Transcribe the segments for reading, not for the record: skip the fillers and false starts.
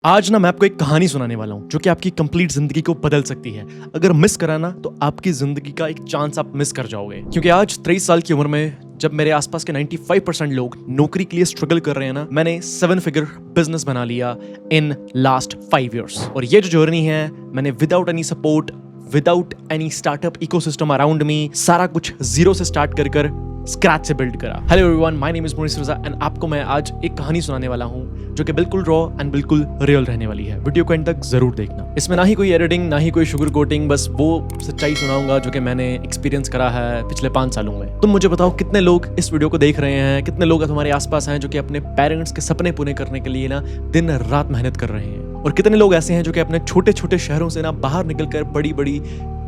आज ना मैं आपको एक कहानी सुनाने वाला हूँ जो कि आपकी कंप्लीट जिंदगी को बदल सकती है। अगर मिस करा ना तो आपकी जिंदगी का एक चांस आप मिस कर जाओगे। क्योंकि आज 23 साल की उम्र में जब मेरे आसपास के 95% लोग नौकरी के लिए स्ट्रगल कर रहे हैं ना, मैंने 7 फिगर बिजनेस बना लिया इन लास्ट 5 इयर्स। और ये जो जर्नी है, मैंने without any support, without any startup ecosystem around me, सारा कुछ जीरो से स्टार्ट कर स्क्रैच से बिल्ड करा। Hello everyone, my name is Monis Raza and आपको मैं आज एक कहानी सुनाने वाला हूँ जो कि बिल्कुल रॉ एंड बिल्कुल रियल रहने वाली है। वीडियो को एंड तक जरूर देखना। इसमें ना ही कोई एडिटिंग, ना ही कोई शुगर कोटिंग, बस वो सच्चाई सुनाऊंगा जो कि मैंने एक्सपीरियंस करा है पिछले 5 सालों में। तुम मुझे बताओ कितने लोग इस वीडियो को देख रहे हैं, कितने लोग तुम्हारे आसपास हैं जो कि अपने पेरेंट्स के सपने पूरे करने के लिए ना दिन रात मेहनत कर रहे हैं, और कितने लोग ऐसे हैं जो कि अपने छोटे छोटे शहरों से ना बाहर निकलकर बड़ी बड़ी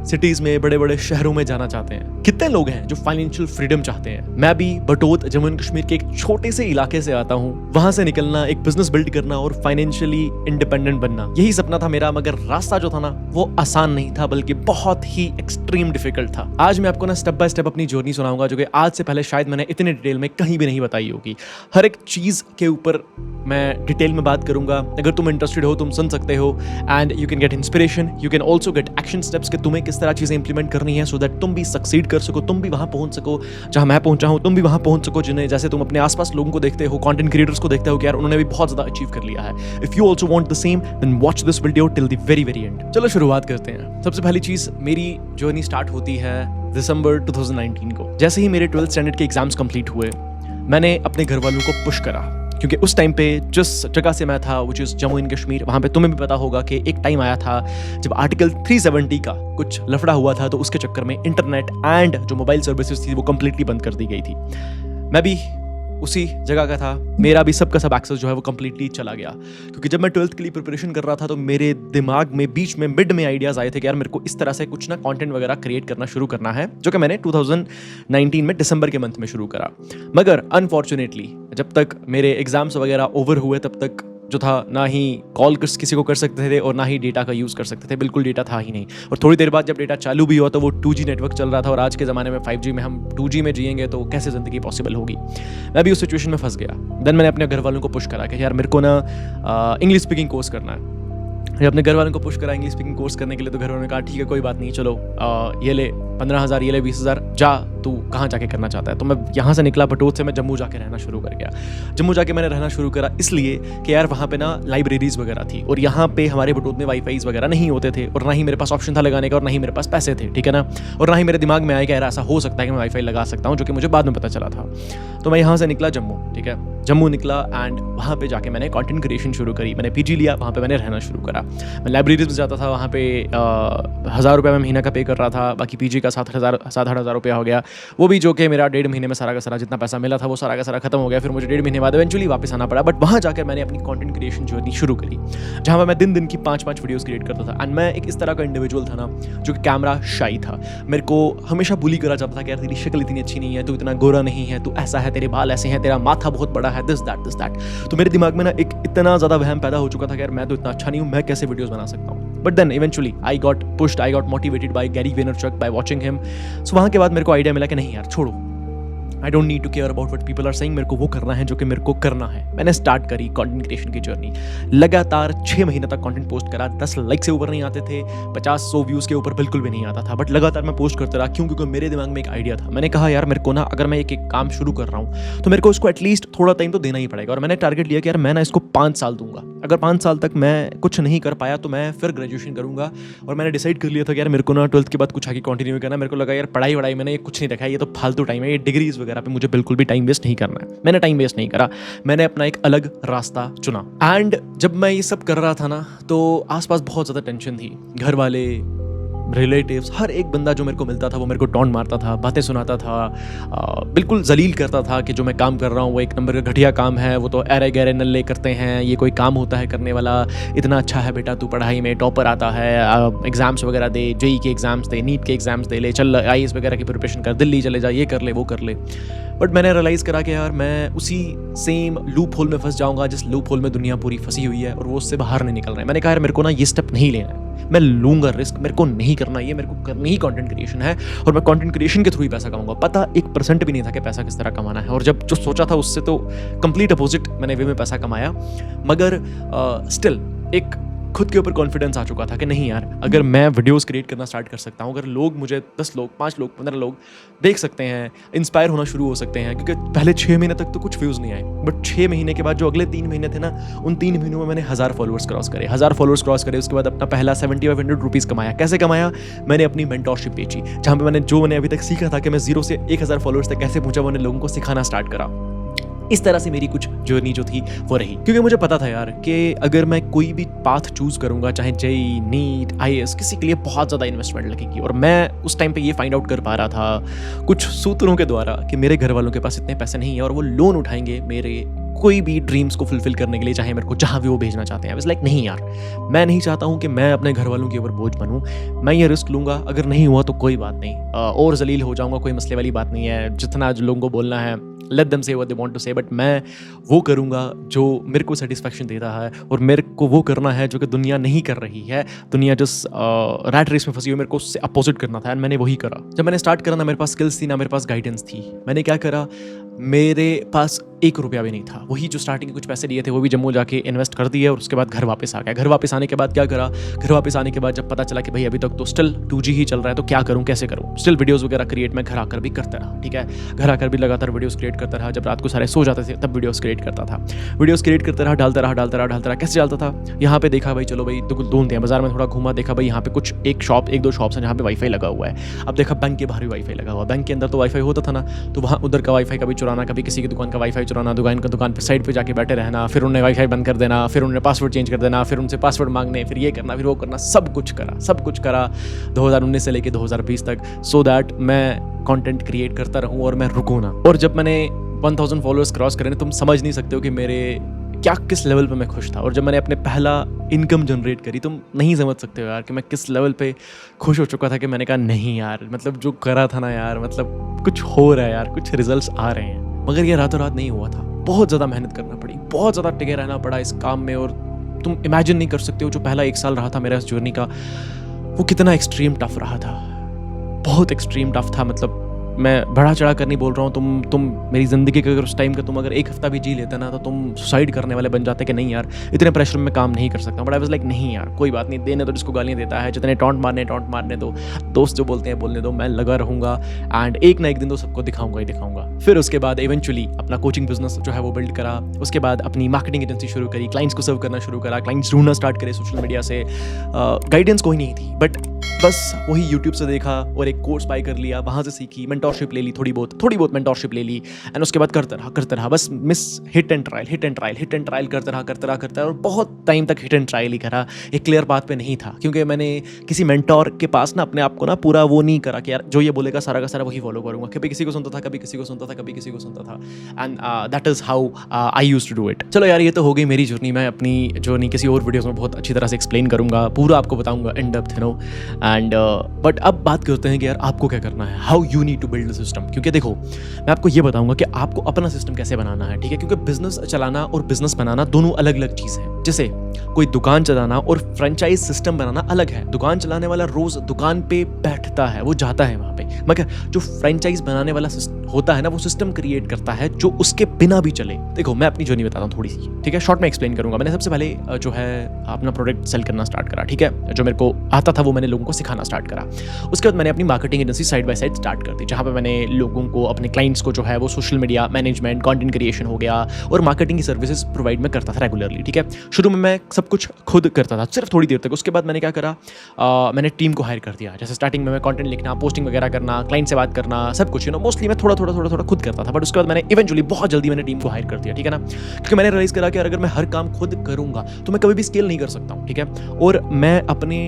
सिटीज में, बड़े बड़े शहरों में जाना चाहते हैं। कितने लोग हैं जो फाइनेंशियल फ्रीडम चाहते हैं। मैं भी बटोत, जम्मू एंड कश्मीर के एक छोटे से इलाके से आता हूँ। वहां से निकलना, एक बिजनेस बिल्ड करना और फाइनेंशियली इंडिपेंडेंट बनना, यही सपना था मेरा। मगर रास्ता जो था ना, वो आसान नहीं था, बल्कि बहुत ही एक्सट्रीम डिफिकल्ट था। आज मैं आपको ना स्टेप बाय स्टेप अपनी जर्नी सुनाऊंगा जो कि आज से पहले शायद मैंने इतने डिटेल में कहीं भी नहीं बताई होगी। हर एक चीज के ऊपर मैं डिटेल में बात करूंगा। अगर तुम इंटरेस्टेड हो, तुम सुन सकते हो and you can get inspiration, you can also get action steps कि तुम्हें किस तरह चीजें इंप्लीमेंट करनी है, सो दैट तुम भी सक्सीड कर सको, तुम भी वहां पहुंच सको जहां मैं पहुंचा हूं, तुम भी वहां पहुंच सको जिन्हें, जैसे तुम अपने आसपास लोगों को देखते हो, कंटेंट क्रिएटर्स को देखते हो कि यार उन्होंने भी बहुत ज्यादा अचीव कर लिया है। If you also want the same, then watch this video till the very very end. चलो शुरुआत करते हैं। सबसे पहली चीज, मेरी जर्नी स्टार्ट होती है दिसंबर 2019 को। जैसे ही मेरे 12th स्टैंडर्ड के एग्जाम्स कंप्लीट हुए, मैंने अपने घर वालों को पुश करा, क्योंकि उस टाइम पे जिस जगह से मैं था, which is Jammu and Kashmir, वहां पे तुम्हें भी पता होगा कि एक टाइम आया था जब आर्टिकल 370 का कुछ लफड़ा हुआ था, तो उसके चक्कर में इंटरनेट एंड जो मोबाइल सर्विसेज थी वो कंप्लीटली बंद कर दी गई थी। मैं भी उसी जगह का था। मेरा भी सबका सब एक्सेस जो है वो कंप्लीटली चला गया, क्योंकि जब मैं 12th के लिए प्रिपरेशन कर रहा था तो मेरे दिमाग में बीच में मिड में आइडियाज आए थे कि यार मेरे को इस तरह से कुछ ना कंटेंट वगैरह क्रिएट करना शुरू करना है, जो कि मैंने 2019 में दिसंबर के मंथ में शुरू करा। मगर अनफॉर्चुनेटली जब तक मेरे एग्जाम्स वगैरह ओवर हुए, तब तक जो था, ना ही कॉल किसी को कर सकते थे और ना ही डेटा का यूज़ कर सकते थे। बिल्कुल डेटा था ही नहीं। और थोड़ी देर बाद जब डेटा चालू भी हुआ तो वो 2G नेटवर्क चल रहा था, और आज के ज़माने में 5G में हम 2G में जिएंगे तो कैसे ज़िंदगी पॉसिबल होगी। मैं भी उस सिचुएशन में फंस गया। देन मैंने अपने घर वालों को पुश करा कि यार मेरे को ना इंग्लिश स्पीकिंग कोर्स करना है। जब अपने घर वालों को पुश करा इंग्लिश स्पीकिंग कोर्स करने के लिए, तो घर वालों ने कहा ठीक है, कोई बात नहीं, चलो ये ले 15,000, ये ले 20,000, जा तू कहाँ जाके करना चाहता है। तो मैं यहाँ से निकला बटोत से, मैं जम्मू जाके रहना शुरू कर गया। जम्मू जाके मैंने रहना शुरू करा इसलिए कि यार वहाँ पे ना लाइब्रेरीज वगैरह थी, और यहाँ पे हमारे बटोत में वाईफाईज वगैरह नहीं होते थे, और ना ही मेरे पास ऑप्शन था लगाने का, और ना ही मेरे पास पैसे थे, ठीक है ना। और ना ही मेरे दिमाग में आया कि यार ऐसा हो सकता है कि मैं वाईफाई लगा सकता हूँ, जो कि मुझे बाद में पता चला था। तो मैं यहाँ से निकला जम्मू, ठीक है, जम्मू निकला एंड वहाँ पे जाके मैंने कंटेंट क्रिएशन शुरू करी। मैंने पीजी लिया, वहाँ पे मैंने रहना शुरू करा। मैं लाइब्रेरीज में जाता था, वहाँ पे 1,000 रुपये मैं महीना का पे कर रहा था। बाकी पीजी का 7,000 रुपया हो गया, वो भी जो कि मेरा 1.5 महीने में सारा का सारा जितना पैसा मिला था वो सारा का सारा खत्म हो गया। फिर मुझे 1.5 महीने बाद इवेंचुअली वापस आना पड़ा। बट वहाँ जाकर मैंने अपनी कंटेंट क्रिएशन जर्नी शुरू करी, जहाँ पर मैं दिन की 5 वीडियोस क्रिएट करता था। एंड मैं एक इस तरह का इंडिविजुअल था ना जो कि कैमरा शाई था। मेरे को हमेशा बुली करा जाता था कि यार तेरी शक्ल इतनी अच्छी नहीं है, तू इतना गोरा नहीं है, तू ऐसा है, तेरे बाल ऐसे हैं, तेरा माथा बहुत बड़ा है, दिस दैट। तो मेरे दिमाग में ना एक इतना ज़्यादा वहम पैदा हो चुका था कि यार मैं तो इतना अच्छा नहीं हूँ, मैं कैसे वीडियोस बना सकता हूँ। But then eventually I got pushed, I got motivated by Gary Vaynerchuk, by watching him. So वहाँ के बाद मेरे को आइडिया मिला कि नहीं यार छोड़ो, I don't need to care about what people are saying. मेरे को वो करना है जो कि मेरे को करना है। मैंने स्टार्ट करी कंटेंट क्रिएशन की जर्नी। लगातार 6 महीने तक कंटेंट पोस्ट करा। 10 लाइक से ऊपर नहीं आते थे, 50-100 व्यूज़ के ऊपर बिल्कुल भी नहीं आता था, बट लगातार मैं पोस्ट करता रहा। क्यों? क्योंकि मेरे दिमाग में एक आइडिया था। मैंने कहा यार मेरे को ना, अगर मैं एक काम शुरू कर रहा हूँ तो मेरे को इसको एटलीस्ट थोड़ा टाइम तो देना ही पड़ेगा। और मैंने टारगेट लिया कि यार मैं ना इसको 5 साल दूंगा। अगर 5 साल तक मैं कुछ नहीं कर पाया तो मैं फिर ग्रेजुएशन करूंगा। और मैंने डिसाइड कर लिया था कि यार मेरे को ना 12th के बाद कुछ आगे कंटिन्यू करना। मेरे को लगा यार पढ़ाई वढ़ाई मैंने ये कुछ नहीं रखा है, ये तो फालतू टाइम है, ये डिग्रीज वगैरह पे मुझे बिल्कुल भी टाइम वेस्ट नहीं करना है। मैंने टाइम वेस्ट नहीं करा, मैंने अपना एक अलग रास्ता चुना। एंड जब मैं ये सब कर रहा था ना, तो आसपास बहुत ज़्यादा टेंशन थी। घर वाले, रिलेटिव्स, हर एक बंदा जो मेरे को मिलता था वो मेरे को टॉन्ट मारता था, बातें सुनाता था, बिल्कुल जलील करता था कि जो मैं काम कर रहा हूँ वो एक नंबर का घटिया काम है, वो तो अरे गहरे नल्ले करते हैं, ये कोई काम होता है करने वाला, इतना अच्छा है बेटा तू पढ़ाई में, टॉपर आता है, एग्ज़ाम्स वगैरह दे, जेई के एग्ज़ाम्स दे, नीट के एग्ज़ाम्स दे ले, चल IAS वगैरह की प्रिपरेशन कर, दिल्ली चले जा, ये कर ले वो कर ले। बट मैंने रियलाइज़ करा कि यार मैं उसी सेम लूप होल में फंस जाऊँगा जिस लूप होल में दुनिया पूरी फंसी हुई है, और वो उससे बाहर नहीं निकल रहा है। मैंने कहा यार मेरे को ना ये स्टेप नहीं लेना है, मैं लूंगा रिस्क, मेरे को नहीं करना ये, मेरे को करनी ही कंटेंट क्रिएशन है, और मैं कंटेंट क्रिएशन के थ्रू ही पैसा कमाऊंगा। पता 1% भी नहीं था कि पैसा किस तरह कमाना है, और जब जो सोचा था उससे तो कंप्लीट अपोजिट मैंने वे में पैसा कमाया। मगर स्टिल एक खुद के ऊपर कॉन्फिडेंस आ चुका था कि नहीं यार, अगर मैं वीडियोस क्रिएट करना स्टार्ट कर सकता हूँ, अगर लोग मुझे 10 लोग 5 लोग 15 लोग देख सकते हैं, इंस्पायर होना शुरू हो सकते हैं, क्योंकि पहले 6 महीने तक तो कुछ व्यूज़ नहीं आए, बट 6 महीने के बाद जो अगले 3 महीने थे ना, उन 3 महीनों में मैंने 1000 फॉलोअर्स क्रॉस करे। 1000 फॉलोअर्स क्रॉस करे, उसके बाद अपना पहला 7500 रुपीज़ कमाया। कैसे कमाया? मैंने अपनी मेंटोरशिप बेची, जहाँ पे मैंने अभी तक सीखा था कि मैं 0 से 1000 फॉलोअर्स तक कैसे पहुंचा, मैंने लोगों को सिखाना स्टार्ट करा। इस तरह से मेरी कुछ जर्नी जो थी वो रही, क्योंकि मुझे पता था यार कि अगर मैं कोई भी पाथ चूज करूंगा, चाहे जेई, नीट, आईएएस, किसी के लिए बहुत ज़्यादा इन्वेस्टमेंट लगेगी। और मैं उस टाइम पे ये फाइंड आउट कर पा रहा था कुछ सूत्रों के द्वारा कि मेरे घर वालों के पास इतने पैसे नहीं है और वो लोन उठाएंगे मेरे कोई भी ड्रीम्स को फुलफिल करने के लिए, चाहे मेरे को जहाँ भी वो भेजना चाहते हैं। लाइक नहीं यार, मैं नहीं चाहता हूँ कि मैं अपने घर वालों के ऊपर बोझ बनूँ। मैं ये रिस्क लूँगा, अगर नहीं हुआ तो कोई बात नहीं, और जलील हो जाऊँगा, कोई मसले वाली बात नहीं है। जितना जो लोगों को बोलना है, लेट देम से व्हाट दे वांट टू से, बट मैं वो करूँगा जो मेरे को सेटिस्फैक्शन देता है, और मेरे को वो करना है जो कि दुनिया नहीं कर रही है। दुनिया जिस रैट रेस में फंसी हुई, मेरे को उससे अपोजिट करना था, एंड मैंने वही करा। जब मैंने स्टार्ट करा ना, मेरे पास स्किल्स थी ना मेरे पास गाइडेंस थी। मैंने क्या करा, मेरे पास 1 रुपया भी नहीं था। वही जो स्टार्टिंग के कुछ पैसे लिए थे वो भी जम्मू जाके इन्वेस्ट कर दिए, और उसके बाद घर वापस आ गया। घर वापस आने के बाद क्या करा, घर वापस आने के बाद जब पता चला कि भाई अभी तक तो स्टिल 2G ही चल रहा है, तो क्या करूँ, कैसे करूँ। स्टिल वीडियोस वगैरह क्रिएट मैं घर आकर भी करता रहा, ठीक है, घर आकर भी लगातार वीडियोस क्रिएट करता रहा। जब रात को सारे सो जाते थे तब वीडियोस क्रिएट करता था, वीडियोस क्रिएट करता रहा, डालता रहा। कैसे डालता था, यहाँ पे देखा भाई, चलो भाई ढूंढते हैं, बाजार में थोड़ा घूमा, देखा भाई यहाँ पे कुछ एक दो शॉप्स हैं जहाँ पे वाईफाई लगा हुआ है। अब देखा बैंक के बाहर भी वाईफाई लगा हुआ, बैंक के अंदर तो वाईफाई होता था ना, तो वहाँ उधर का वाईफाई कभी चुराना, कभी किसी की दुकान का वाईफाई चुराना, दुकान पे साइड पे जाके बैठे रहना, फिर उन्हें वाईफाई बंद कर देना, फिर उन्हें पासवर्ड चेंज कर देना, फिर उनसे पासवर्ड मांगने, फिर ये करना, फिर वो करना, सब कुछ करा 2019 से लेके 2020 तक, सो दैट मैं कंटेंट क्रिएट करता रहूं और मैं रुकूं ना। और जब मैंने 1000 फॉलोअर्स क्रॉस करे, तुम समझ नहीं सकते हो कि मेरे किस लेवल पे मैं खुश था। और जब मैंने अपने पहला इनकम जनरेट करी, तुम नहीं समझ सकते हो यार कि मैं किस लेवल पे खुश हो चुका था, कि मैंने कहा नहीं यार, मतलब जो करा था ना यार, मतलब कुछ हो रहा है यार, कुछ रिजल्ट्स आ रहे हैं। मगर ये रातों रात नहीं हुआ था, बहुत ज़्यादा मेहनत करना पड़ी, बहुत ज़्यादा टिके रहना पड़ा इस काम में। और तुम इमेजिन नहीं कर सकते हो जो पहला 1 साल रहा था मेरा इस जर्नी का, वो कितना एक्सट्रीम टफ रहा था, बहुत एक्सट्रीम टफ था। मतलब मैं बढ़ा चढ़ा कर नहीं बोल रहा हूँ, तुम मेरी ज़िंदगी के अगर उस टाइम का तुम अगर 1 हफ्ता भी जी लेते ना, तो तुम सुसाइड करने वाले बन जाते कि नहीं यार, इतने प्रेशर में काम नहीं कर सकता। बट आई वाज लाइक नहीं यार, कोई बात नहीं, देने तो जिसको गालियाँ देता है, जितने टॉन्ट मारने दो, दोस्त जो बोलते हैं बोलने दो, मैं लगा रहूँगा, एंड एक ना एक दिन तो सबको दिखाऊंगा ही दिखाऊंगा। फिर उसके बाद इवेंचुअली अपना कोचिंग बिजनेस जो है वो बिल्ड करा, उसके बाद अपनी मार्केटिंग एजेंसी शुरू करी, क्लाइंट्स को सर्व करना शुरू करा, क्लाइंट्स ढूंढना स्टार्ट करे सोशल मीडिया से। गाइडेंस कोई नहीं थी, बट बस वही यूट्यूब से देखा और एक कोर्स बाय कर लिया, वहाँ से सीखी, मेंटोरशिप ले ली, थोड़ी बहुत मेंटोरशिप ले ली, एंड उसके बाद करते रहा बस हिट एंड ट्रायल करते रहा, और बहुत टाइम तक हिट एंड ट्रायल ही करा। एक क्लियर बात पे नहीं था, क्योंकि मैंने किसी मेंटोर के पास ना अपने आप को ना पूरा वो नहीं करा कि यार जो ये बोलेगा सारा का सारा वही फॉलो करूँगा। कभी किसी को सुनता था, and that is how I used to do it. चलो यार, ये तो हो गई मेरी जर्नी। मैं अपनी जर्नी किसी और वीडियोस में बहुत अच्छी तरह से एक्सप्लेन करूँगा, पूरा आपको बताऊँगा in depth, you know. And but अब बात करते हैं कि यार आपको क्या करना है, how you need to build a system. क्योंकि देखो, मैं आपको ये बताऊंगा कि आपको अपना सिस्टम कैसे बनाना है, ठीक है, क्योंकि बिजनेस चलाना और बिजनेस बनाना दोनों अलग अलग चीज़ है। जैसे कोई दुकान चलाना और फ्रेंचाइज सिस्टम बनाना अलग है। दुकान चलाने वाला रोज दुकान पे बैठता है, वो जाता है वहाँ पे, मगर जो फ्रेंचाइज बनाने वाला होता है ना, वो सिस्टम क्रिएट करता है जो उसके बिना भी चले। देखो, मैं अपनी जर्नी बताता हूँ थोड़ी सी, ठीक है, शॉर्ट में एक्सप्लेन करूंगा। मैंने सबसे पहले जो है अपना प्रोडक्ट सेल करना स्टार्ट करा, ठीक है, जो मेरे को आता था वो मैंने लोगों को सिखाना स्टार्ट करा। उसके बाद मैंने अपनी marketing agency side by side start कर दी, जहाँ पे मैंने लोगों को, अपने क्लाइंट्स को जो है वो social media management, content creation हो गया और मार्केटिंग की सर्विसेज प्रोवाइड में करता था रेगुलरली, ठीक है। शुरू में मैं सब कुछ खुद करता था, सिर्फ थोड़ी देर तक। उसके बाद मैंने क्या करा, मैंने टीम को हायर कर दिया। जैसे स्टार्टिंग में मैं कंटेंट लिखना, पोस्टिंग वगैरह करना, क्लाइंट से बात करना, सब कुछ, यू नो, मोस्टली मैं थोड़ा खुद करता था। बट उसके बाद मैंने इवेंचुअली बहुत जल्दी मैंने टीम को हायर कर दिया, ठीक है ना, क्योंकि मैंने रियलाइज करा कि अगर मैं हर काम खुद करूंगा तो मैं कभी भी स्केल नहीं कर सकता हूँ, ठीक है। और मैं अपनी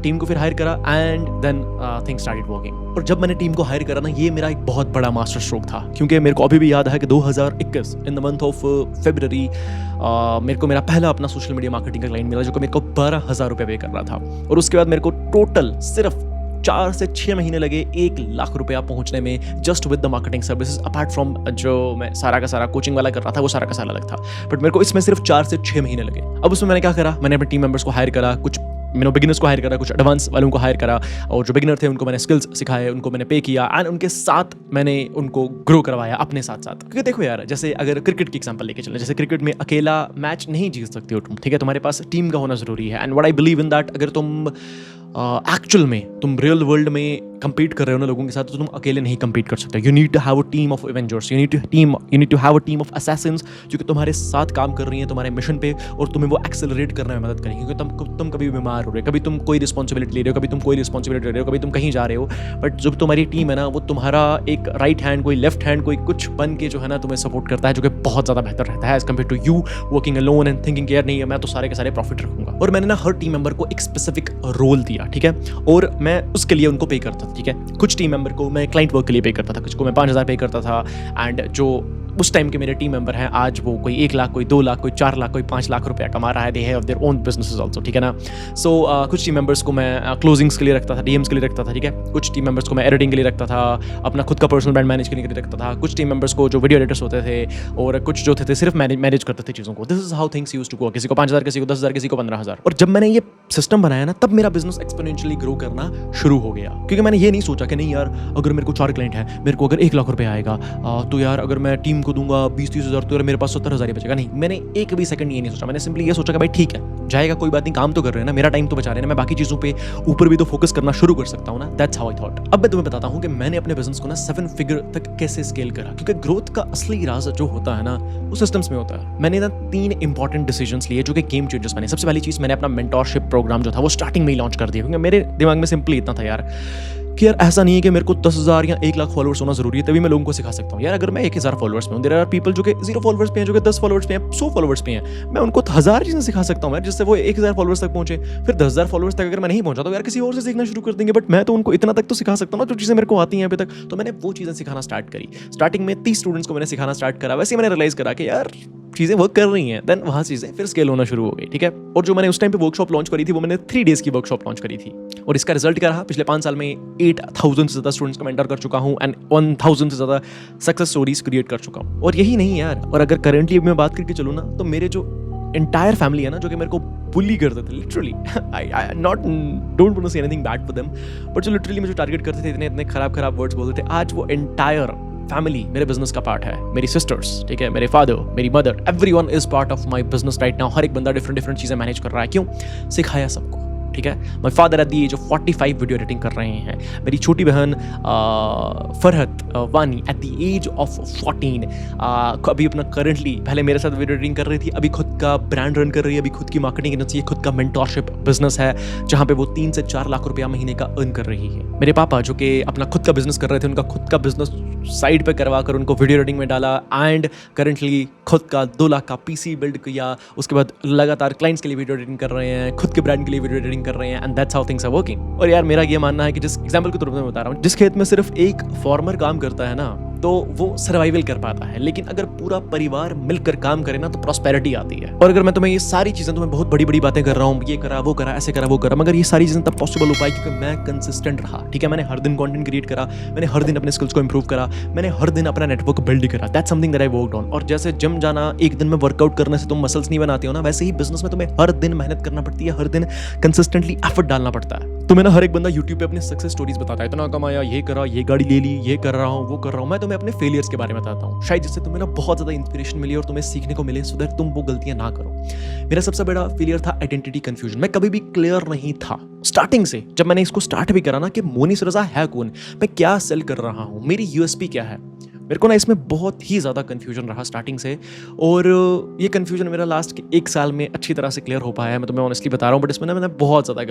टीम को फिर हायर करा, and then things started working. और जब मैंने टीम को हायर करा ना, ये मेरा एक बहुत बड़ा मास्टर स्ट्रोक था, क्योंकि मेरे को अभी भी याद है कि 2021 in the month of February मेरे को मेरा पहला अपना सोशल मीडिया मार्केटिंग का क्लाइंट मिला, जो कि मेरे को 12,000 रुपये पे कर रहा था। और उसके बाद मेरे को टोटल सिर्फ 4 से 6 महीने लगे 1 लाख रुपया पहुंचने में, just with the marketing services. Apart from जो मैं सारा का सारा कोचिंग वाला कर रहा था, वो सारा का सारा अलग था, बट मेरे को इसमें सिर्फ 4 से 6 महीने लगे। अब उसमें मैंने क्या करा, मैंने अपने टीम मेंबर्स को हायर करा, कुछ बिगिनर्स को हायर करा, कुछ एडवांस वालों को हायर करा, और जो बिगिनर थे उनको मैंने स्किल्स सिखाए, उनको मैंने पे किया एंड उनके साथ मैंने उनको ग्रो करवाया अपने साथ साथ। क्योंकि देखो यार, जैसे अगर क्रिकेट की एग्जांपल लेके चलें, जैसे क्रिकेट में अकेला मैच नहीं जीत सकते हो तुम, ठीक है, तुम्हारे पास टीम का होना जरूरी है। And what I believe in that, अगर तुम एक्चुअल में तुम रियल वर्ल्ड में compete कर रहे हो ना लोगों के साथ, तो तुम अकेले नहीं compete कर सकते। You need to have a team of Avengers, you need to have a team of assassins जो कि तुम्हारे साथ काम कर रही हैं तुम्हारे मिशन पे, और तुम्हें वो एक्सेलरेट करने में मदद करेंगे। क्योंकि तुम कभी बीमार हो रहे हो, कभी तुम कोई रिस्पॉन्सिबिलिटी ले रहे हो, कभी तुम कोई रिस्पॉन्सिबिलिटी ले रहे हो, कभी तुम कहीं जा रहे हो, बट जो तुम्हारी टीम है ना, वो तुम्हारा एक राइट हैंड, कोई लेफ्ट हैंड, कोई कुछ बन के जो है ना तुम्हें सपोर्ट करता है, जो कि बहुत ज़्यादा बेहतर रहता है as compared to you working alone and thinking यार नहीं है मैं तो सारे के सारे प्रॉफिट रखूंगा। और मैंने ना हर टीम मेंबर को एक स्पेसिफिक रोल दिया, ठीक है, और मैं उसके लिए उनको पे करता था, ठीक है। कुछ टीम मेंबर को मैं क्लाइंट वर्क के लिए पे करता था, कुछ को मैं 5,000 पे करता था, एंड जो उस टाइम के मेरे टीम मेंबर हैं आज वो कोई 1 लाख, कोई 2 लाख, कोई 4 लाख, कोई 5 लाख रुपया कमा रहा है। They have their own businesses also, ठीक है ना। सो कुछ टीम मेंबर्स को मैं क्लोजिंग्स के लिए रखता था, डीएम्स के लिए रखता था, ठीक है। कुछ टीम मेंबर्स को मैं एडिटिंग के लिए रखता था, अपना खुद का पर्सनल ब्रांड मैनेज करने के लिए रखता था। कुछ टीम मेंबर्स को जो वीडियो एडिटर्स होते थे, और कुछ जो थे सिर्फ मैनेज करते थे चीज़ों को। This is how things used to go. किसी को 5,000, किसी को 10,000, किसी को 15,000। और जब मैंने ये सिस्टम बनाया ना, तब मेरा बिजनेस एक्सपोनेंशियली ग्रो करना शुरू हो गया। क्योंकि मैंने ये नहीं सोचा कि नहीं यार, अगर मेरे को 4 क्लाइंट हैं, मेरे को अगर 1 लाख रुपये आएगा तो यार अगर मैं टीम को दूंगा 20-30 हज़ार, तो यार मेरे पास 70,000 ही बचेगा। नहीं, मैंने एक भी सेकंड ये नहीं सोचा। मैंने सिंपली ये सोचा कि भाई ठीक है, जाएगा, कोई बात नहीं, काम तो कर रहे हैं ना, मेरा टाइम तो बचा रहे हैं ना, मैं बाकी चीज़ों पे ऊपर भी तो फोकस करना शुरू कर सकता हूँ ना। That's how I thought. अब मैं तुम्हें बताता हूँ कि मैंने अपने बिजनेस को ना 7 फिगर तक कैसे स्केल करा। क्योंकि ग्रोथ का असली राज जो होता है ना, वो सिस्टम्स में होता है। मैंने ना 3 इंपॉर्टेंट डिसीजंस लिए जो कि गेम चेंजर्स बने। सबसे पहली चीज़, मैंने अपना मेंटोरशिप प्रोग्राम जो था वो स्टार्टिंग में ही लॉन्च कर दिया। क्योंकि मेरे दिमाग में सिंपली इतना था यार कि यार ऐसा नहीं है कि मेरे को 10,000 या 1 लाख फॉलोअर्स होना जरूरी है तभी मैं लोगों को सिखा सकता हूँ। यार अगर मैं 1,000 फॉलोअर्स पे हूँ, देयर आर पीपल जो कि 0 फॉलोअर्स पे हैं, जो कि 10 फॉलोअर्स पे हैं, 100 फॉलोअर्स पे हैं, मैं उनको 1000 चीज़ें सिखा सकता हूँ यार, जिससे वो 1,000 फॉलोअर्स तक पहुंचे। फिर 10,000 फॉलोअर्स तक अगर मैं नहीं पहुंचा तो यार किसी और से सीखना शुरू कर देंगे, बट मैं तो उनको इतना तक तो सिखा सकता हूँ ना जो चीज़ें मेरे को आती हैं अभी तक। तो मैंने वो चीज़ें सिखाना स्टार्ट करी। स्टार्टिंग में 30 स्टूडेंट्स को मैंने सिखाना स्टार्ट करा। वैसे मैंने रियलाइज करा कि यार चीज़ें वर्क कर रही हैं, देन वहाँ चीज़ें फिर स्केल होना शुरू हो गई, ठीक है। और जो मैंने उस टाइम पे वर्कशॉप लॉन्च करी थी, वो मैंने 3 डेज़ की वर्कशॉप लॉन्च करी थी, और इसका रिजल्ट क्या रहा? पिछले 5 साल में 8,000 से ज़्यादा स्टूडेंट्स को मेंटर कर चुका हूँ एंड 1,000 से ज़्यादा सक्सेस स्टोरीज क्रिएट कर चुका हूँ। और यही नहीं यार, और अगर करेंटली मैं बात करके चलूँ ना, तो मेरे जो एंटायर फैमिली है ना, जो कि मेरे को बुली करते थे literally, I not don't want to say anything bad for them, but जो लिटरली मुझे टारगेट करते थे, इतने इतने खराब वर्ड्स बोलते थे, आज वो एंटायर फैमिली मेरे बिजनेस का पार्ट है। मेरी सिस्टर्स, ठीक है, मेरे फादर, मेरी mother, everyone is part of my business right now. हर एक बंदा डिफरेंट चीज़ें मैनेज कर रहा है। क्यों? सिखाया सबको, ठीक है। My father at the age of 45 video editing कर रहे हैं। मेरी छोटी बहन फरहत वानी एट द एज ऑफ 14 अभी अपना करेंटली, पहले मेरे साथ वीडियो एडिटिंग कर रही थी, अभी खुद का ब्रांड रन कर रही है, अभी खुद की मार्केटिंग एजेंसी है, खुद का मेंटोरशिप बिजनेस है, जहाँ पे वो 3 से 4 लाख रुपया महीने का अर्न कर रही है। मेरे पापा जो कि अपना खुद का बिजनेस कर रहे थे, उनका खुद का बिजनेस साइड पे करवा कर उनको वीडियो एडिटिंग में डाला, एंड करेंटली खुद का 2 लाख का पीसी बिल्ड किया। उसके बाद लगातार क्लाइंट्स के लिए वीडियो एडिटिंग कर रहे हैं, खुद के ब्रांड के लिए वीडियो एडिटिंग कर रहे हैं, and that's how things are working. और यार मेरा ये मानना है कि जिस एग्जांपल के तौर पर मैं बता रहा हूँ, जिस खेत में सिर्फ एक फार्मर काम करता है ना, तो वो सर्वाइवल कर पाता है, लेकिन अगर पूरा परिवार मिलकर काम करे ना, तो प्रॉस्पेरिटी आती है। और अगर मैं तुम्हें ये सारी चीजें, तुम्हें बहुत बड़ी बड़ी बातें कर रहा हूँ, ये करा, वो करा, ऐसे करा, वो करा, मगर ये सारी चीजें तब पॉसिबल हो पाई क्योंकि मैं कंसिस्टेंट रहा, ठीक है। मैंने हर दिन कंटेंट क्रिएट करा, मैंने हर दिन अपने स्किल्स को इंप्रूव करा, मैंने हर दिन अपना नेटवर्क बिल्ड करा। That's something that I worked on. और जैसे जिम जाना, एक दिन में वर्कआउट करने से तुम मसल्स नहीं बनाते हो ना, वैसे ही बिजनेस में तुम्हें हर दिन मेहनत करना पड़ती है, हर दिन कंसिस्टेंटली एफर्ट डालना पड़ता है। तुम्हें ना हर एक बंदा यूट्यूब पे अपने सक्सेस स्टोरीज बताता है, इतना कमाया, ये करा, ये गाड़ी ले ली, ये कर रहा हूँ, वो कर रहा हूँ। मैं तुम्हें अपने फेलियर्स के बारे में बताता हूँ, शायद जिससे तुम्हें ना बहुत ज़्यादा इंस्पिरेशन मिली और तुम्हें सीखने को मिले, सो दैट तुम वो गलतियां ना करो। मेरा सबसे बड़ा फेलियर था आइडेंटिटी कंफ्यूजन। मैं कभी भी क्लियर नहीं था स्टार्टिंग से। जब मैंने इसको स्टार्ट भी करा ना कि मोनिस रजा है कौन, मैं क्या सेल कर रहा हूँ, मेरी यूएसपी क्या है, मेरे को ना इसमें बहुत ही ज़्यादा कन्फ्यूजन रहा स्टार्टिंग से। और ये कन्फ्यूजन मेरा लास्ट के 1 साल में अच्छी तरह से क्लियर हो पाया है, मैं तुम्हें ऑनेस्टली बता रहा हूँ। बट इसमें ना मैंने बहुत ज़्यादा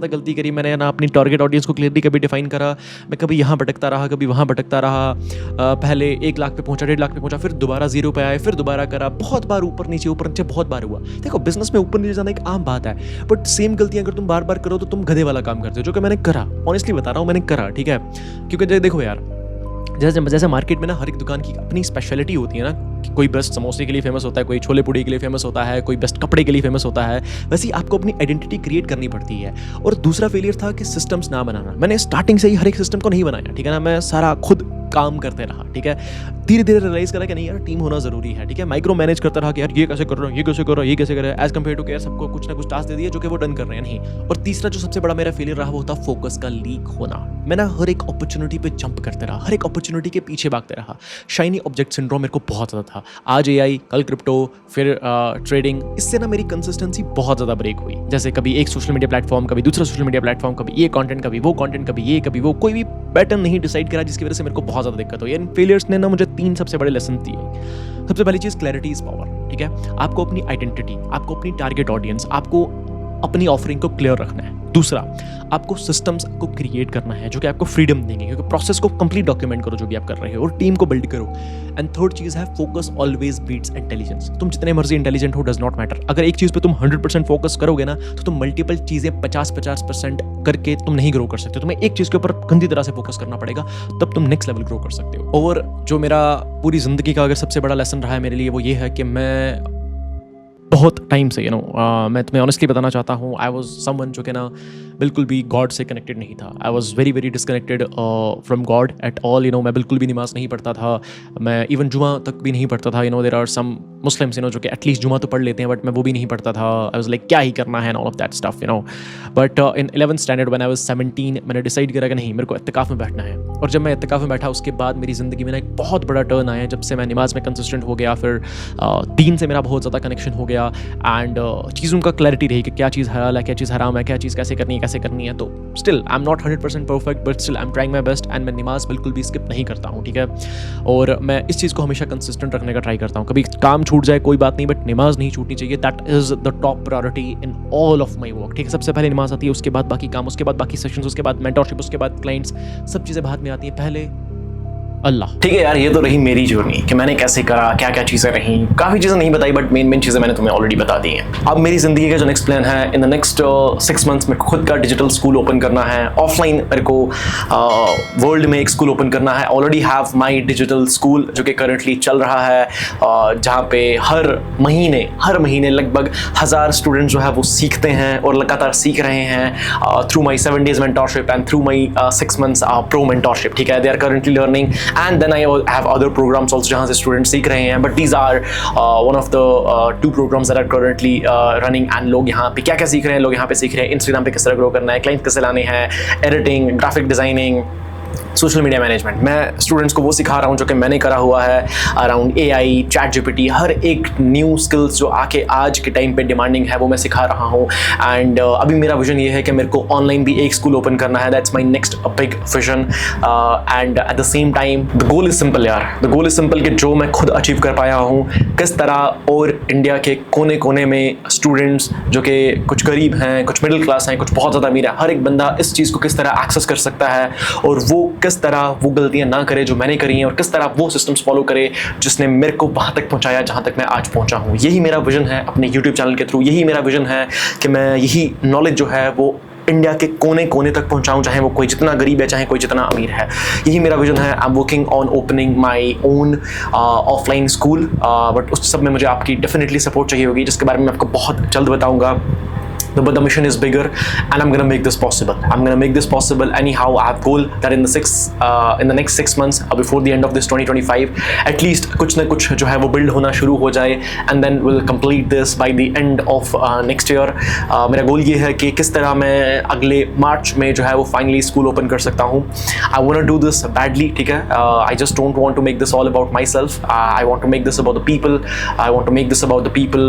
गलती करी। मैंने ना अपनी टारगेट ऑडियंस को क्लियरली कभी डिफाइन करा, मैं कभी यहाँ भटकता रहा, कभी वहाँ भटकता रहा। पहले 1 लाख पे पहुँचा, 1.5 लाख पे पहुँचा, फिर दोबारा 0 पे आए, फिर दोबारा करा, बहुत बार ऊपर नीचे बहुत बार हुआ। देखो बिजनेस में ऊपर नीचे जाना एक आम बात है, बट सेम गलतियाँ अगर तुम बार बार करो तो तुम गधे वाला काम करते हो, जो कि मैंने करा। ऑनेस्टली बता रहा हूँ, मैंने करा, ठीक है। क्योंकि देखो यार, जैसे मार्केट में ना हर एक दुकान की अपनी स्पेशलिटी होती है ना, कि कोई बेस्ट समोसे के लिए फेमस होता है, कोई छोले पूड़ी के लिए फेमस होता है, कोई बेस्ट कपड़े के लिए फेमस होता है, वैसे ही आपको अपनी आइडेंटिटी क्रिएट करनी पड़ती है। और दूसरा फेलियर था कि सिस्टम्स ना बनाना। मैंने स्टार्टिंग से ही हर एक सिस्टम को नहीं बनाया, ठीक है ना, मैं सारा खुद काम करते रहा, ठीक है। धीरे धीरे रियलाइज करा कि नहीं यार, टीम होना जरूरी है, ठीक है। माइक्रो मैनेज करता रहा कि यार ये कैसे कर रहा हूँ, ये कैसे कर रहा हूँ, ये कैसे कर रहा है, एज कम्पेयर टू कि यार सबको कुछ ना कुछ टास्क दे दिया जो कि वो डन कर रहे हैं, नहीं। और तीसरा जो सबसे बड़ा मेरा फेलियर रहा वो था फोकस का लीक होना। मैं ना हर एक अपॉर्चुनिटी पे जंप करते रहा, हर एक अपॉर्चुनिटी के पीछे भागते रहा। शाइनी ऑब्जेक्ट सिंड्रोम मेरे को बहुत ज़्यादा था। आज एआई, कल क्रिप्टो, फिर ट्रेडिंग, इससे ना मेरी कंसिस्टेंसी बहुत ज़्यादा ब्रेक हुई। जैसे कभी एक सोशल मीडिया प्लेटफॉर्म, कभी दूसरा सोशल मीडिया प्लेटफॉर्म, कभी ये कंटेंट, कभी वो कंटेंट, कभी ये कभी वो, कोई भी पैटर्न नहीं डिसाइड करा, जिसकी वजह से मेरे को बहुत ज़्यादा दिक्कत हुई। इन फेलियर्स ने ना मुझे 3 सबसे बड़े लेसन दिए। सबसे पहली चीज़, क्लैरिटी इज पावर, ठीक है। आपको अपनी आइडेंटिटी, आपको अपनी टारगेट ऑडियंस, आपको अपनी ऑफरिंग को क्लियर रखना है। दूसरा, आपको सिस्टम्स को क्रिएट करना है जो कि आपको फ्रीडम देंगे, क्योंकि प्रोसेस को कंप्लीट डॉक्यूमेंट करो जो भी आप कर रहे हो, और टीम को बिल्ड करो। एंड थर्ड चीज़ है, फोकस ऑलवेज बीट्स इंटेलिजेंस। तुम जितने मर्जी इंटेलिजेंट हो, डज नॉट मैटर। अगर एक चीज़ पे तुम 100% फोकस करोगे ना, तो तुम मल्टीपल चीज़ें 50-50% करके तुम नहीं ग्रो कर सकते। तुम्हें एक चीज़ के ऊपर गंदी तरह से फोकस करना पड़ेगा, तब तुम नेक्स्ट लेवल ग्रो कर सकते हो। और जो मेरा पूरी जिंदगी का अगर सबसे बड़ा लेसन रहा है मेरे लिए, वो ये है कि मैं बहुत टाइम से मैं तुम्हें ऑनेस्टली बताना चाहता हूँ, आई वॉज समवन जो कि ना बिल्कुल भी गॉड से कनेक्टेड नहीं था। I was very very disconnected from God at all. मैं बिल्कुल भी नमाज नहीं पढ़ता था, मैं इवन जुमा तक भी नहीं पढ़ता था। देयर आर सम मुस्लिम्स जो कि एटलीस्ट जुमा तो पढ़ लेते हैं, बट मैं वो भी नहीं पढ़ता था। आई वाज लाइक क्या ही करना है, all of that stuff but in 11th standard when I was 17 मैंने डिसाइड करा कि नहीं, मेरे को इत्तिकाफ में बैठना है। और जब मैं इत्तिकाफ में बैठा, उसके बाद मेरी ज़िंदगी में ना एक बहुत बड़ा टर्न आया, जब से मैं नमाज में कंसिस्टेंट हो गया। फिर दीन से मेरा बहुत ज़्यादा कनेक्शन हो गया, एंड चीज़ों का क्लैरिटी रही कि क्या चीज़ हलाल है, क्या चीज़ हराम है, क्या चीज़ कैसे करनी है। तो still I am not 100% perfect, but still I am trying my best, and मैं नमाज बिल्कुल भी स्किप नहीं करता हूँ, ठीक है। और मैं इस चीज़ को हमेशा कंसिस्टेंट रखने का ट्राई करता हूँ। कभी काम छूट जाए कोई बात नहीं, बट नमाज नहीं छूटनी चाहिए। That is the top priority in all of my work, ठीक है। सबसे पहले नमाज आती है, उसके बाद बाकी काम, उसके बाद बाकी सेशंस, उसके बाद मेंटरशिप, उसके बाद क्लाइंट्स, सब चीज़ें बाद में आती हैं, पहले अल्लाह। ठीक है यार, ये तो रही मेरी जर्नी कि मैंने कैसे करा, क्या क्या चीज़ें रहीं। काफ़ी चीज़ें नहीं बताई, बट मेन चीज़ें मैंने तुम्हें ऑलरेडी बता दी हैं। अब मेरी ज़िंदगी का जो नेक्स्ट प्लान है, इन द नेक्स्ट 6 मंथ्स में खुद का डिजिटल स्कूल ओपन करना है। ऑफलाइन मेरे को वर्ल्ड में एक स्कूल ओपन करना है। Already have my digital school जो कि करंटली चल रहा है, जहाँ पे हर महीने लगभग 1000 स्टूडेंट्स जो है वो सीखते हैं और लगातार सीख रहे हैं through my 7 days mentorship and through my 6 months pro mentorship, ठीक है। They are currently learning, and then I have other programs also जहाँ से स्टूडेंट्स सीख रहे हैं, but these are one of the 2 programs that are currently running, and लोग यहाँ पे क्या क्या सीख रहे हैं। लोग यहाँ पे सीख रहे हैं इंस्टाग्राम पे किस तरह ग्रो करना है, क्लाइंट कैसे लाने हैं, editing, graphic designing, social media management. मैं स्टूडेंट्स को वो सिखा रहा हूँ जो कि मैंने करा हुआ है अराउंड एआई, चैट जीपीटी, हर एक न्यू स्किल्स जो आके आज के टाइम पे डिमांडिंग है वो मैं सिखा रहा हूँ। एंड अभी मेरा विजन ये है कि मेरे को ऑनलाइन भी एक स्कूल ओपन करना है। That's my next big vision. And at the same time the goal is simple यार, द गोल इज सिंपल कि जो मैं खुद अचीव कर पाया हूँ, किस तरह और इंडिया के कोने कोने में स्टूडेंट्स जो कि कुछ गरीब हैं, कुछ मिडिल क्लास हैं, कुछ बहुत ज़्यादा अमीर है, हर एक बंदा इस चीज़ को किस तरह एक्सेस कर सकता है, और वो किस तरह वो गलतियां ना करे जो मैंने करी हैं, और किस तरह वो सिस्टम्स फॉलो करे जिसने मेरे को वहां तक पहुंचाया जहां तक मैं आज पहुंचा हूं। यही मेरा विजन है अपने YouTube चैनल के थ्रू। यही मेरा विजन है कि मैं यही नॉलेज जो है वो इंडिया के कोने कोने तक पहुंचाऊं, चाहे वो कोई जितना गरीब है, चाहे कोई जितना अमीर है। यही मेरा विजन है। I am working on opening my own offline school, but उस सब में मुझे आपकी डेफिनेटली सपोर्ट चाहिए होगी, जिसके बारे में मैं आपको बहुत जल्द बताऊंगा। But the mission is bigger, and I'm gonna make this possible. I'm gonna make this possible. Anyhow, I have goal that in the next 6 months, before the end of this 2025, at least कुछ ना कुछ जो है वो build होना शुरू हो जाए, and then we'll complete this by the end of next year. मेरा गोल ये है कि किस तरह मैं अगले मार्च में जो है वो फाइनली स्कूल ओपन कर सकता हूँ। I wanna do this badly, ठीक है। I just don't want to make this all about myself. I want to make this about the people. I want to make this about the people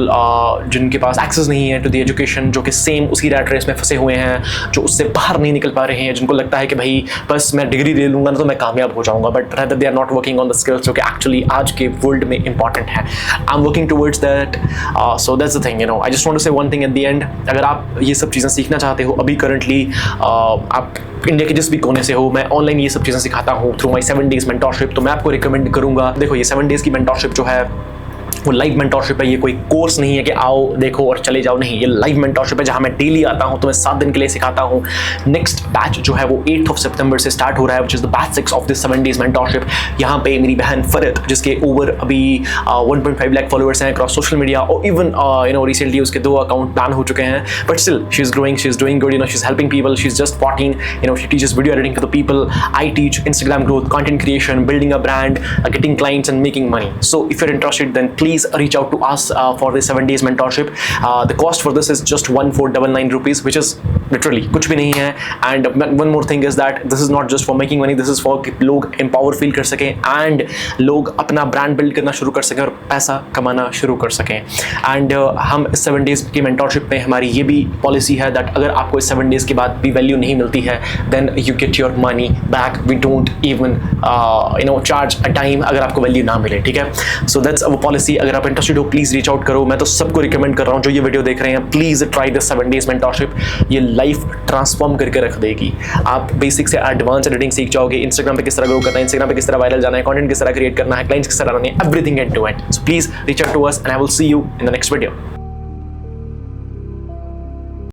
जिनके पास access नहीं है to the education, जो कि same उसी rat race में फंसे हुए हैं, जो उससे बाहर नहीं निकल पा रहे हैं, जिनको लगता है कि भाई बस मैं डिग्री ले लूंगा ना तो मैं कामयाब हो जाऊंगा, but rather they are not working on the skills जो कि एक्चुअली आज के वर्ल्ड में इंपॉर्टेंट है। I am working towards that, so that's the thing, I just want to say one thing at the end. अगर आप ये सब चीज़ें सीखना चाहते हो अभी करंटली, आप इंडिया के जिस भी कोने से हो, मैं ऑनलाइन ये सब चीज़ें सिखाता हूँ थ्रू माई 7 days मेंटरशिप, तो मैं आपको रिकमेंड करूँगा। देखो, ये 7 days की मेंटरशिप जो है वो लाइव मेंटोरशिप है, ये कोई कोर्स नहीं है कि आओ देखो और चले जाओ, नहीं, ये लाइव मेंटोरशिप है जहां मैं डेली आता हूं, तुम्हें 7 दिन के लिए सिखाता हूं। नेक्स्ट बैच जो है वो 8 सितंबर से स्टार्ट हो रहा है, which is the batch 6 of this 7 days mentorship. यहाँ पे मेरी बहन फरत, जिसके ओवर अभी 1.5 लाख फॉलोअर्स हैं अक्रॉस सोशल मीडिया, और इवन रिसेंटली उसके 2 अकाउंट बैन हो चुके हैं, but still she is growing, she is doing good, she is helping people, she is just 14, she teaches video editing to the people, I teach Instagram growth, content creation, building a brand, getting clients and making money. So if you're interested, then please reach out to us for this 7 days mentorship. The cost for this is just 1499 rupees, which is literally कुछ भी नहीं है. And one more thing is that this is not just for making money, this is for कि लोग empower feel कर सकें and लोग अपना brand build करना शुरू कर सकें और पैसा कमाना शुरू कर सकें. And हम इस 7 days की mentorship में हमारी ये भी policy है that अगर आपको इस 7 days के बाद भी value नहीं मिलती है, then you get your money back. We don't even charge a dime अगर आपको वैल्यू ना मिले, ठीक है. So that's our policy. अगर आप इंटरेस्टेड हो प्लीज रीच आउट करो. मैं तो सबको रिकमेंड कर रहा हूँ जो ये वीडियो देख रहे हैं, please try this 7 days mentorship. ये लाइफ ट्रांसफॉर्म करके रख देगी. आप बेसिक से एडवांस एडिटिंग सीख जाओगे, इंस्टाग्राम पे किस तरह ग्रो करना है, इंस्टाग्राम पे किस तरह वायरल जाना है, कंटेंट किस तरह क्रिएट करना है, क्लाइंट्स किस तरह लाने हैं, everything end to end. So please reach out to us and I will see you in the next video.